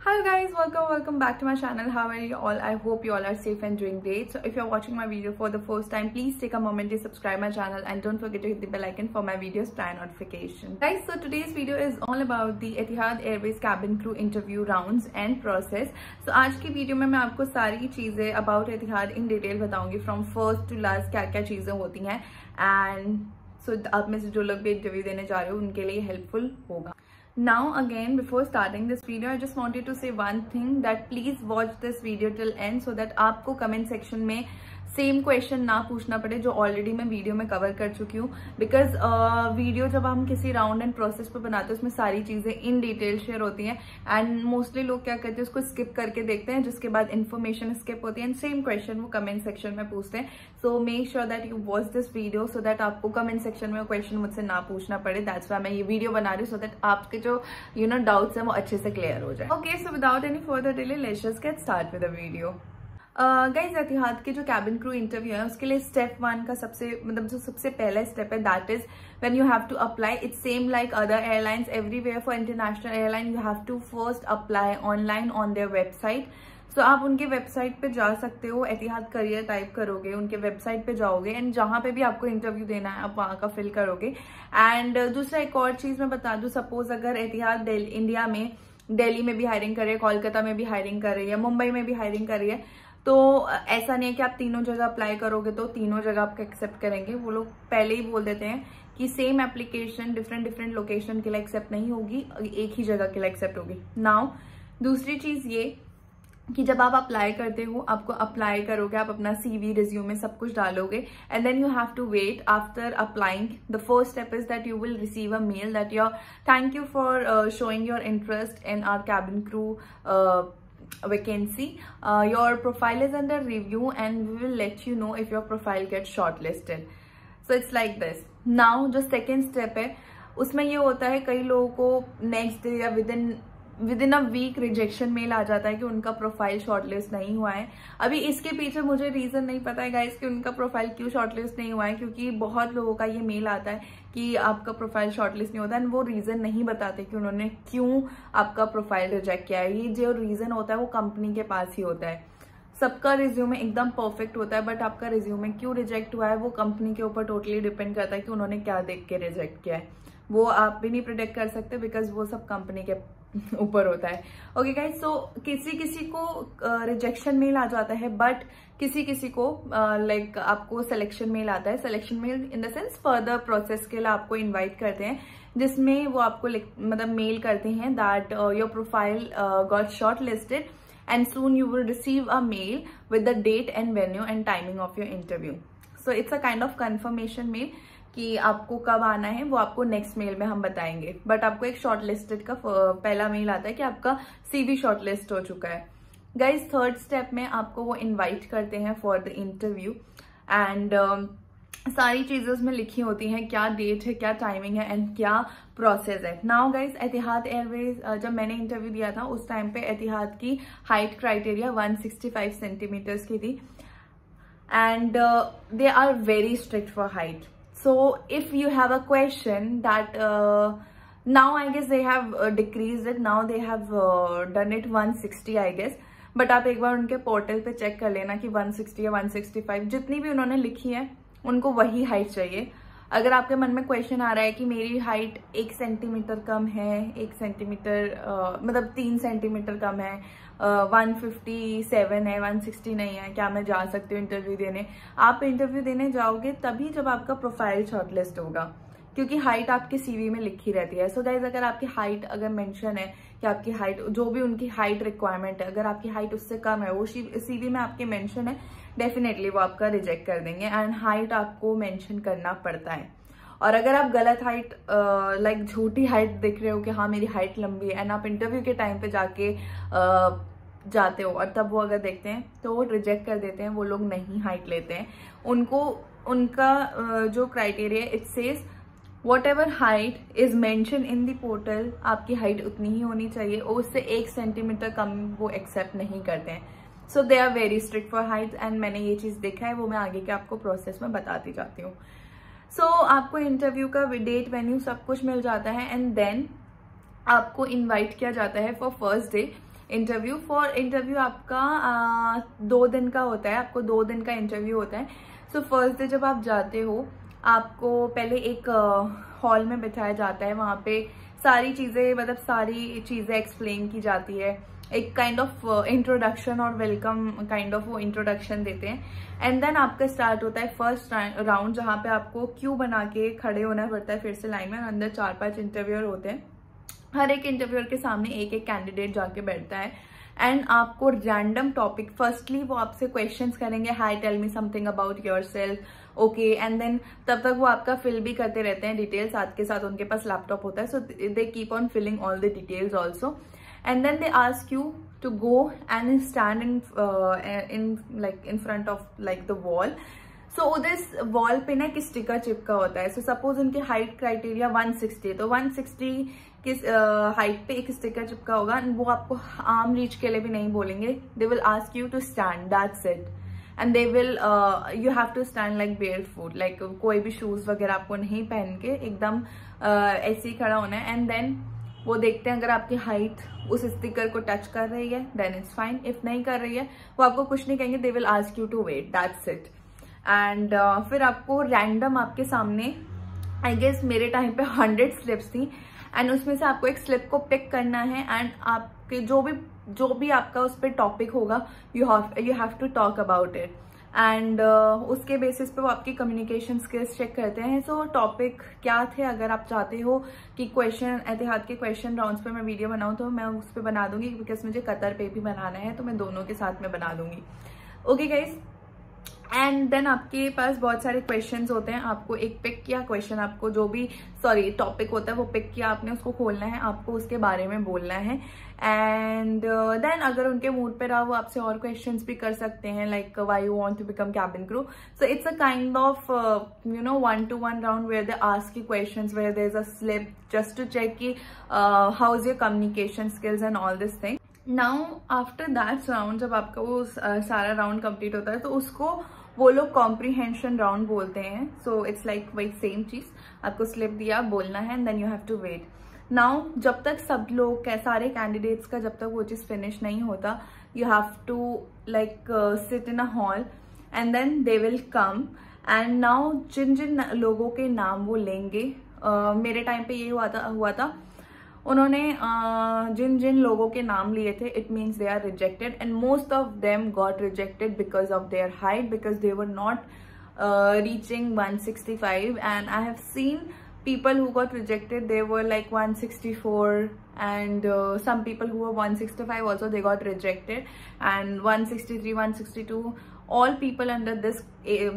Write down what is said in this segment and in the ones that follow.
Hi guys, welcome back to my channel. How are you all? I hope you all are safe and doing great. So if you're watching my video for the first time, please take a moment to subscribe my channel and don't forget to hit the bell icon for my videos prior notification. Guys, so today's video is all about the Etihad Airways cabin crew interview rounds and process. So आज की video में मैं आपको सारी चीजें about Etihad in detail बताऊंगी from first to last क्या क्या चीजें होती हैं and so आप में से जो लोग भी इंटरव्यू देने जा रहे हो उनके लिए हेल्पफुल होगा. Now again, before starting this video, I just wanted to say one thing that please watch this video till end so that आपको comment section में सेम क्वेश्चन ना पूछना पड़े जो ऑलरेडी मैं वीडियो में कवर कर चुकी हूँ. बिकॉज वीडियो जब हम किसी राउंड एंड प्रोसेस पे बनाते हैं उसमें सारी चीजें इन डिटेल शेयर होती हैं एंड मोस्टली लोग क्या करते हैं उसको स्किप करके देखते हैं जिसके बाद इन्फॉर्मेशन स्किप होती है एंड सेम क्वेश्चन वो कमेंट सेक्शन में पूछते हैं. So make sure that you watch this video so that आपको कमेंट सेक्शन में वो क्वेश्चन मुझसे ना पूछना पड़े. दैट्स व्हाई मैं ये वीडियो बना रही हूँ सो दैट आपके जो डाउट्स हैं वो अच्छे से क्लियर हो जाए. Okay, so without any further delay let's just get start with the video. Guys Etihad के जो कैबिन क्रू इंटरव्यू है उसके लिए स्टेप 1 का सबसे पहला स्टेप है that is when you have to apply. It's same like other airlines everywhere. For international airline you have to first apply online on their website. So आप उनके website पे जा सकते हो, एतिहाद करियर टाइप करोगे, उनके वेबसाइट पे जाओगे एंड जहां पे भी आपको इंटरव्यू देना है आप वहां का फिल करोगे. एंड दूसरा एक और चीज मैं बता दूं, सपोज अगर एतिहाद इंडिया में दिल्ली में भी हायरिंग कर रही है, कोलकाता में भी हायरिंग कर रही है, मुंबई में भी हायरिंग कर रही है, तो ऐसा नहीं है कि आप तीनों जगह अप्लाई करोगे तो तीनों जगह आपको एक्सेप्ट करेंगे. वो लोग पहले ही बोल देते हैं कि सेम एप्लीकेशन डिफरेंट लोकेशन के लिए एक्सेप्ट नहीं होगी, एक ही जगह के लिए एक्सेप्ट होगी. नाउ दूसरी चीज ये कि जब आप अप्लाई करते हो आपको अप्लाई करोगे, आप अपना CV रिज्यूमे सब कुछ डालोगे and then you have to wait after applying. The first step is that you will receive a mail that your thank you for showing your interest in our cabin crew vacancy. Your profile is under review and we will let you know if your profile gets shortlisted. So it's like this. Now जो second step है उसमें ये होता है कई लोगों को next day या within a week rejection mail आ जाता है कि उनका प्रोफाइल शॉर्टलिस्ट नहीं हुआ है. अभी इसके पीछे मुझे रीजन नहीं पता है गाइस कि उनका प्रोफाइल क्यों शॉर्टलिस्ट नहीं हुआ है, क्योंकि बहुत लोगों का ये मेल आता है कि आपका प्रोफाइल शॉर्टलिस्ट नहीं होता एंड वो रीजन नहीं बताते कि उन्होंने क्यों आपका प्रोफाइल रिजेक्ट किया है. ये जो रीजन होता है वो कंपनी के पास ही होता है. सबका रिज्यूमे एकदम परफेक्ट होता है बट आपका रिज्यूमे क्यों रिजेक्ट हुआ है वो कंपनी के ऊपर टोटली डिपेंड करता है कि उन्होंने क्या देख के रिजेक्ट किया है. वो आप भी नहीं प्रिडिक्ट कर सकते बिकॉज वो सब कंपनी के ऊपर होता है. ओके गाइस, सो किसी को रिजेक्शन मेल आ जाता है बट किसी को लाइक आपको सिलेक्शन मेल आता है. Selection mail in the sense further process के लिए आपको इनवाइट करते हैं जिसमें वो आपको मेल करते हैं that your profile got short listed and soon you will receive a mail with the date and venue and timing of your interview. So it's a kind of confirmation mail कि आपको कब आना है वो आपको next mail में हम बताएंगे. बट आपको एक शॉर्टलिस्टेड का पहला मेल आता है कि आपका CV शॉर्टलिस्ट हो चुका है. गाइज थर्ड स्टेप में आपको वो इनवाइट करते हैं फॉर द इंटरव्यू एंड सारी चीजें उसमें लिखी होती हैं, क्या डेट है, क्या टाइमिंग है एंड क्या प्रोसेस है. नाउ गाइज एतिहाद एयरवेज जब मैंने इंटरव्यू दिया था उस टाइम पे एतिहाद की हाइट क्राइटेरिया 165 सेंटीमीटर्स की थी and they are very strict for height. So if you have a question that now I guess they have decreased it, now they have done it 160 I guess. But आप एक बार उनके portal पे check कर लेना कि 160 या 165 जितनी भी उन्होंने लिखी है उनको वही हाइट चाहिए. अगर आपके मन में क्वेश्चन आ रहा है कि मेरी हाइट 1 सेंटीमीटर कम है, 1 सेंटीमीटर 3 सेंटीमीटर कम है, 157 है, 160 नहीं है, क्या मैं जा सकती हूँ इंटरव्यू देने? आप इंटरव्यू देने जाओगे तभी जब आपका प्रोफाइल शॉर्टलिस्ट होगा क्योंकि हाइट आपके CV में लिखी रहती है. सो गाइज अगर आपकी हाइट अगर मेंशन है कि आपकी हाइट जो भी उनकी हाइट रिक्वायरमेंट है अगर आपकी हाइट उससे कम है वो CV में आपके मेंशन है डेफिनेटली वो आपका रिजेक्ट कर देंगे एंड हाइट आपको मेंशन करना पड़ता है. और अगर आप गलत हाइट लाइक झूठी हाइट देख रहे हो कि हाँ मेरी हाइट लंबी है एंड आप इंटरव्यू के टाइम पे जाते हो और तब वो अगर देखते हैं तो वो रिजेक्ट कर देते हैं. वो लोग नहीं हाइट लेते हैं. उनका जो criteria it says whatever height is mentioned in the portal आपकी हाइट उतनी ही होनी चाहिए और उससे 1 सेंटीमीटर कम वो एक्सेप्ट नहीं करते हैं. So they are very strict for height and मैंने ये चीज देखा है, वो मैं आगे के आपको प्रोसेस में बताती जाती हूँ. सो आपको इंटरव्यू का डेट वेन्यू सब कुछ मिल जाता है एंड देन आपको इनवाइट किया जाता है for first day. Interview. For interview आपका 2 दिन का होता है, आपको 2 दिन का इंटरव्यू होता है। सो फर्स्ट डे जब आप जाते हो, आपको पहले एक हॉल में बिठाया जाता है, वहाँ पे सारी चीज़ें, मतलब सारी चीज़ें एक्सप्लेन की जाती है, एक काइंड ऑफ इंट्रोडक्शन और वेलकम काइंड ऑफ वो इंट्रोडक्शन देते हैं। एंड देन आपका स्टार्ट होता है फर्स्ट राउंड, जहाँ पे आपको क्यू बना के खड़े होना पड़ता है फिर से लाइन में। अंदर 4-5 इंटरव्यूअर होते हैं, हर एक इंटरव्यूअर के सामने एक एक कैंडिडेट जाके बैठता है एंड आपको रैंडम टॉपिक, फर्स्टली वो आपसे क्वेश्चंस करेंगे, hi tell me something about yourself, okay, and then तब तक वो आपका फिल भी करते रहते हैं डिटेल्स, साथ के साथ उनके पास लैपटॉप होता है, so they keep on filling all the details also. And then they ask you to go and stand in front of like the wall. So उस वॉल पे ना एक स्टिकर चिपका होता है। सो सपोज उनके हाइट क्राइटेरिया 160, तो 160 किस हाइट पे एक स्टिकर चिपका होगा। वो आपको आर्म रीच के लिए भी नहीं बोलेंगे, they will ask you to stand, that's it. And they will you have to stand like barefoot, like कोई भी शूज वगैरह आपको नहीं पहन के, एकदम ऐसे ही खड़ा होना है। एंड देन वो देखते हैं अगर आपकी हाइट उस स्टिकर को टच कर रही है देन इट्स फाइन, इफ नहीं कर रही है वो आपको कुछ नहीं कहेंगे, they will ask you to wait, that's it. And फिर आपको रैंडम आपके सामने, आई गेस मेरे टाइम पे 100 स्लिप्स थी एंड उसमें से आपको एक स्लिप को पिक करना है एंड आपके जो भी आपका उस पर टॉपिक होगा you have to talk about it. And उसके बेसिस पे वो आपकी कम्युनिकेशन स्किल्स चेक करते हैं। सो टॉपिक क्या थे, अगर आप चाहते हो कि क्वेश्चन, एतिहाद के क्वेश्चन राउंड्स पे मैं वीडियो बनाऊं तो मैं उस पर बना दूंगी, बिकॉज मुझे कतर पे भी बनाना है तो मैं दोनों के साथ में बना दूंगी। ओके गाइज, एंड देन आपके पास बहुत सारे क्वेश्चंस होते हैं, आपको एक पिक किया क्वेश्चन, आपको जो भी टॉपिक होता है वो पिक किया आपने, उसको खोलना है, आपको उसके बारे में बोलना है। एंड देन अगर उनके मूड पे रहा वो आपसे और क्वेश्चंस भी कर सकते हैं, like why you want to become cabin crew. So it's a kind of 1-to-1 round where they ask you questions, where there is a slip just to check की how is your communication skills and all this thing. Now after that round, जब आपका वो सारा round complete होता है तो उसको वो लोग कॉम्प्रीहेंशन राउंड बोलते हैं। सो इट्स लाइक वही सेम चीज, आपको स्लिप दिया, बोलना है and then you have to wait. Now जब तक सब लोग, सारे कैंडिडेट्स का जब तक वो चीज फिनिश नहीं होता, you have to like sit in a hall and then they will come and now जिन जिन लोगों के नाम वो लेंगे, मेरे टाइम पे ये हुआ था उन्होंने जिन जिन लोगों के नाम लिए थे, it means they are rejected and most of them got rejected because of their height, because they were not reaching 165 and I have seen people who got rejected, they were like 164 and some people who were 165 also they got rejected, and 163, 162, all people under this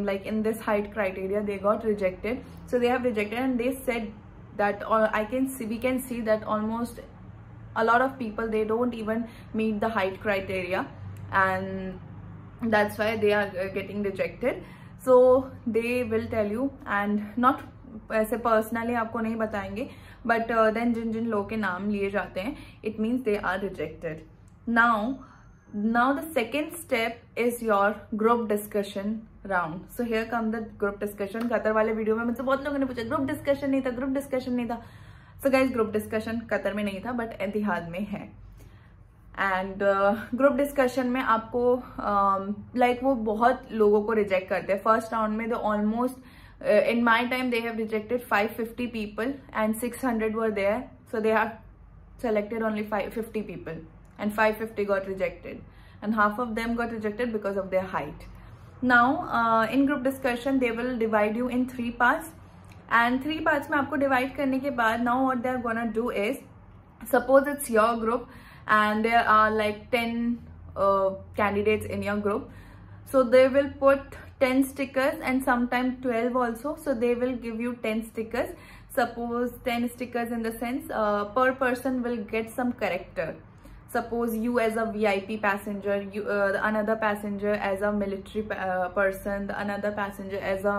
like in this height criteria they got rejected. So they have rejected and they said that, or we can see that almost a lot of people, they don't even meet the height criteria and that's why they are getting rejected. So they will tell you, and not ऐसे personally आपको नहीं बताएंगे, but then जिन जिन लोगों के नाम लिए जाते हैं it means they are rejected. Now the second step is your group discussion round. So here come the group discussion. Qatar वाले वीडियो में मुझसे बहुत लोगों ने पूछा ग्रुप डिस्कशन नहीं था, ग्रुप डिस्कशन नहीं था। So guys, group discussion Qatar में नहीं था बट एतिहाद में है। एंड ग्रुप डिस्कशन में आपको लाइक वो बहुत लोगों को रिजेक्ट करते हैं। फर्स्ट राउंड में they almost in my time they have rejected 550 people and 600 were there, so they have selected only 550 people and 550 got rejected and half of them got rejected because of their height. Now in group discussion they will divide you in 3 parts and 3 parts में आपको divide करने के बाद now what they are gonna do is, suppose it's your group and there are like 10 candidates in your group, so they will put 10 stickers and sometimes 12 also. So they will give you 10 stickers. Suppose 10 stickers in the sense per person will get some character. Suppose you as a VIP passenger, another passenger as a military person, another passenger as a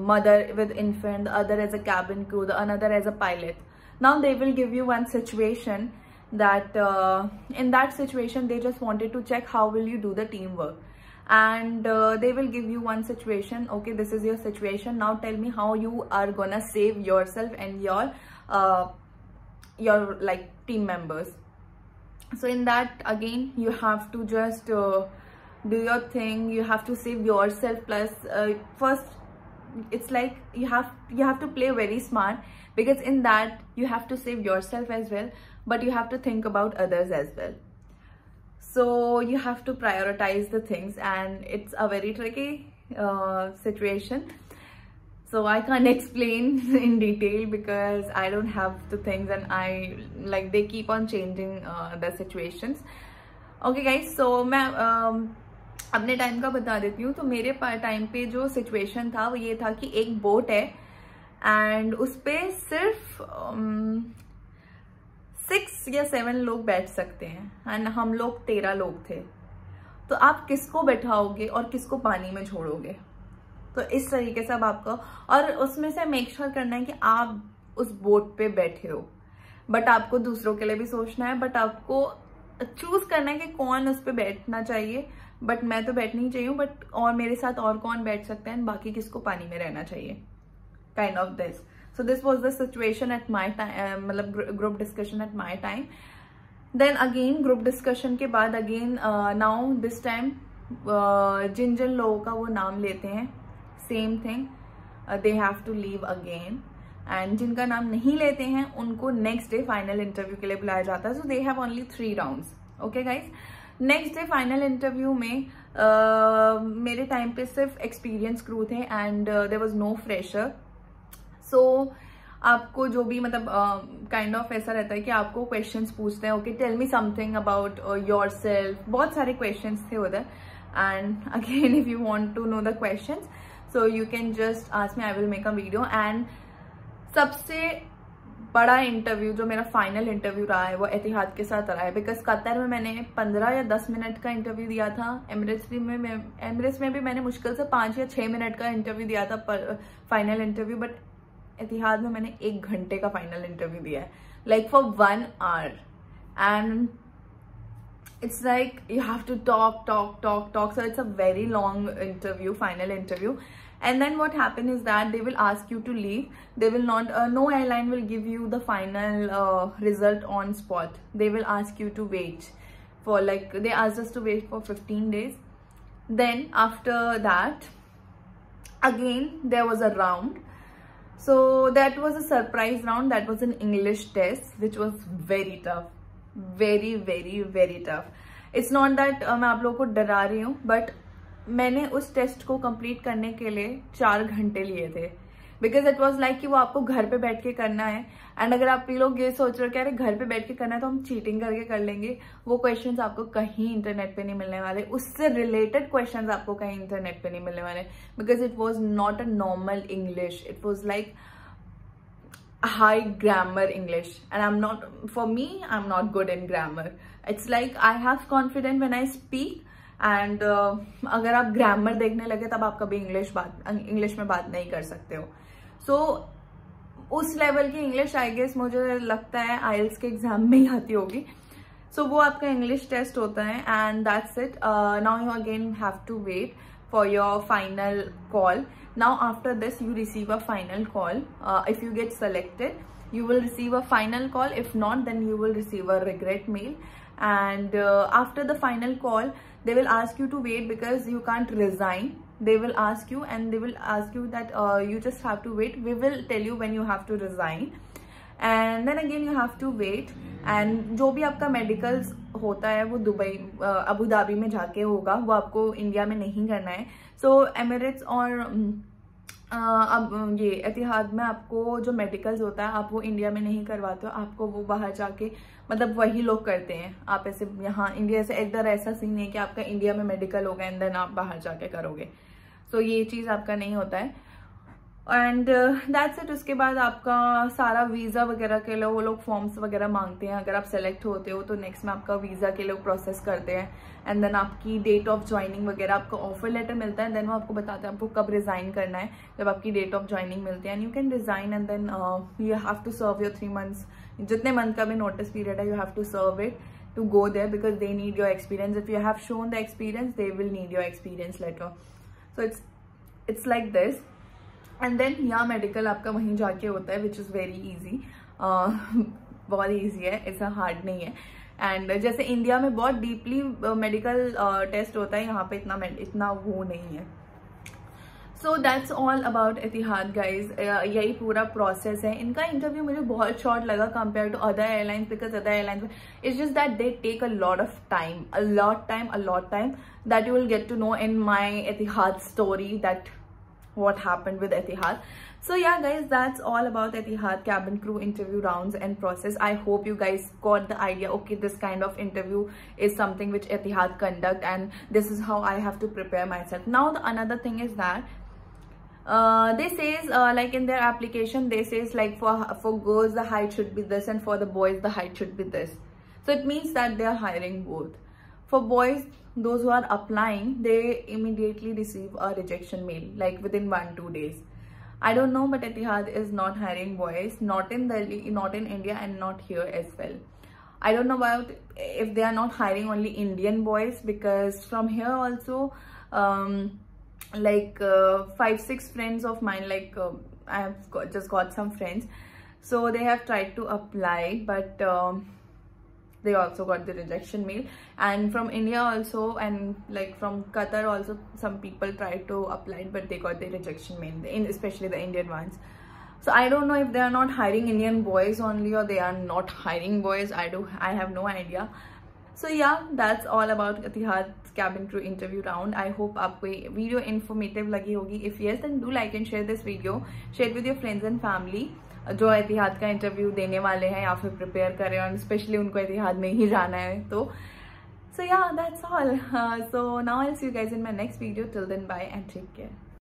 mother with infant, the other as a cabin crew, the another as a pilot. Now they will give you one situation that in that situation they just wanted to check how will you do the teamwork. And they will give you one situation, okay, this is your situation, now tell me how you are gonna save yourself and your like team members. So in that again you have to just do your thing. You have to save yourself, plus first it's like you have to play very smart, because in that you have to save yourself as well, but you have to think about others as well. So you have to prioritize the things, and it's a very tricky situation. So I can't explain in detail because I don't have the things, and they keep on changing the situations. Okay guys, so मैं अपने time का बता देती हूँ. तो मेरे time पे जो सिचुएशन था वो ये था कि एक बोट है एंड उस पे सिर्फ 6 या 7 लोग बैठ सकते हैं, एंड हम लोग 13 लोग थे. तो आप किसको बैठाओगे और किसको पानी में छोड़ोगे? तो इस तरीके से अब आपको, और उसमें से मेक श्योर करना है कि आप उस बोट पे बैठे हो, बट आपको दूसरों के लिए भी सोचना है, बट आपको चूज करना है कि कौन उस पे बैठना चाहिए. बट मैं तो बैठनी ही चाहिए, बट और मेरे साथ और कौन बैठ सकता है, बाकी किसको पानी में रहना चाहिए, kind of this. So this was the situation at my time, मतलब group discussion at my time. Then again group discussion के बाद अगेन नाउ दिस टाइम जिन जिन लोगों का वो नाम लेते हैं, same thing, they have to leave again. And जिनका नाम नहीं लेते हैं उनको नेक्स्ट डे फाइनल इंटरव्यू के लिए बुलाया जाता है. So they have only 3 rounds. Okay guys, next day final interview में मेरे टाइम पे सिर्फ एक्सपीरियंस क्रू थे and there was no fresher. So आपको जो भी मतलब काइंड ऑफ ऐसा रहता है कि आपको क्वेश्चंस पूछते हैं. Okay, tell me something about yourself. बहुत सारे क्वेश्चंस थे उधर. And again if you want to know the questions, so you can just ask me, I will make a video. And सबसे बड़ा इंटरव्यू जो मेरा फाइनल इंटरव्यू रहा है वो एतिहाद के साथ रहा है, बिकॉज कतर में मैंने 15 या 10 मिनट का इंटरव्यू दिया था. एमिरेट्स में भी मैंने मुश्किल से 5 या 6 मिनट का इंटरव्यू दिया था फाइनल इंटरव्यू. बट एतिहाद में मैंने 1 घंटे का फाइनल इंटरव्यू दिया है, like for 1 hour. And it's like you have to talk. So it's a very long interview, final interview. And then what happened is that they will ask you to leave. They will not, no airline will give you the final result on spot. They will ask you to wait for, like, they asked us to wait for 15 days. Then after that, again there was a round. So that was a surprise round. That was an English test, which was very tough. Very very very tough. It's not that मैं आप लोगों को डरा रही हूँ, but मैंने उस test को कंप्लीट करने के लिए 4 घंटे लिए थे, बिकॉज इट वॉज लाइक कि वो आपको घर पे बैठ के करना है. एंड अगर आप लोग ये सोच रहे हो कि अरे घर पे बैठ के करना है तो हम चीटिंग करके कर लेंगे, वो क्वेश्चंस आपको कहीं इंटरनेट पे नहीं मिलने वाले. उससे रिलेटेड क्वेश्चंस आपको कहीं इंटरनेट पे नहीं मिलने वाले, because it was not a normal English. It was like high grammar English, and for me I'm not good in grammar. It's like I have confidence when I speak, and अगर आप grammar देखने लगे तब आप कभी English में बात नहीं कर सकते हो. So उस लेवल की इंग्लिश आई गेस मुझे लगता है IELTS के एग्जाम में ही आती होगी. So वो आपका इंग्लिश टेस्ट होता है, and that's it. Now you again have to wait for your final call. Now after this you receive a final call. If you get selected, you will receive a final call. If not, then you will receive a regret mail. And after the final call, they will ask you to wait because you can't resign. They will ask you, and they will ask you that you just have to wait. We will tell you when you have to resign. And then again you have to wait. And जो भी आपका medicals होता है वो Dubai, Abu Dhabi में जाके होगा, वो आपको इंडिया में नहीं करना है. सो एमिरेट्स और अब ये एतिहाद में आपको जो मेडिकल्स होता है आप वो इंडिया में नहीं करवाते हो, आपको वो बाहर जाके, मतलब वही लोग करते हैं. आप ऐसे यहाँ इंडिया से इधर ऐसा सीन नहीं है कि आपका इंडिया में मेडिकल होगा एंड देन आप बाहर जाके करोगे. सो ये चीज़ आपका नहीं होता है. And that's it. उसके बाद आपका सारा वीज़ा वगैरह के लिए वो लोग फॉर्म्स वगैरह मांगते हैं. अगर आप सेलेक्ट होते हो तो नेक्स्ट में आपका वीज़ा के लिए प्रोसेस करते हैं. एंड देन आपकी डेट ऑफ ज्वाइनिंग वगैरह, आपको ऑफर लेटर मिलता है. देन वो आपको बताते हैं आपको कब रिजाइन करना है, जब आपकी डेट ऑफ ज्वाइनिंग मिलती है. And you can resign, and then you have to serve your 3 months, जितने मंथ का भी नोटिस पीरियड है, you have to serve it to go there, because they need your experience. If you have shown the experience, they will need your experience letter. So it's like this. And then यहाँ medical आपका वहीं जाके होता है, which is very easy. बहुत easy है, ऐसा hard नहीं है. एंड जैसे इंडिया में बहुत डीपली मेडिकल टेस्ट होता है, यहाँ पे इतना वो नहीं है. So that's all about Etihad guys. यही पूरा प्रोसेस है. इनका इंटरव्यू मुझे बहुत शॉर्ट लगा compare to other airlines, because other airlines it's just that they take a lot of time, a lot time that you will get to know in my Etihad story, that what happened with Etihad. So yeah guys, that's all about Etihad cabin crew interview rounds and process. I hope you guys got the idea. Okay, this kind of interview is something which Etihad conduct, and this is how I have to prepare myself. Now the another thing is that they says like in their application they says like for girls the height should be this, and for the boys the height should be this. So it means that they are hiring both. For boys, those who are applying, they immediately receive a rejection mail like within 1-2 days. I don't know, but Etihad is not hiring boys, not in Delhi, not in India, and not here as well. I don't know about if they are not hiring only Indian boys, because from here also like 5-6 friends of mine, like I have just got some friends, so they have tried to apply, but they also got the rejection mail. And from India also, and like from Qatar also, some people tried to apply, but they got the rejection mail, especially the Indian ones. So I don't know if they are not hiring Indian boys only, or they are not hiring boys. I have no idea. So yeah, that's all about Etihad cabin crew interview round. I hope आपको ये video informative लगी होगी. If yes, then do like and share this video. Share with your friends and family जो एतिहाद का interview देने वाले हैं या फिर प्रिपेयर कर रहे हैं, और स्पेशली उनको एतिहाद में ही जाना है. तो so yeah, that's all. So now I'll see you guys in my next video. Till then, bye and take care.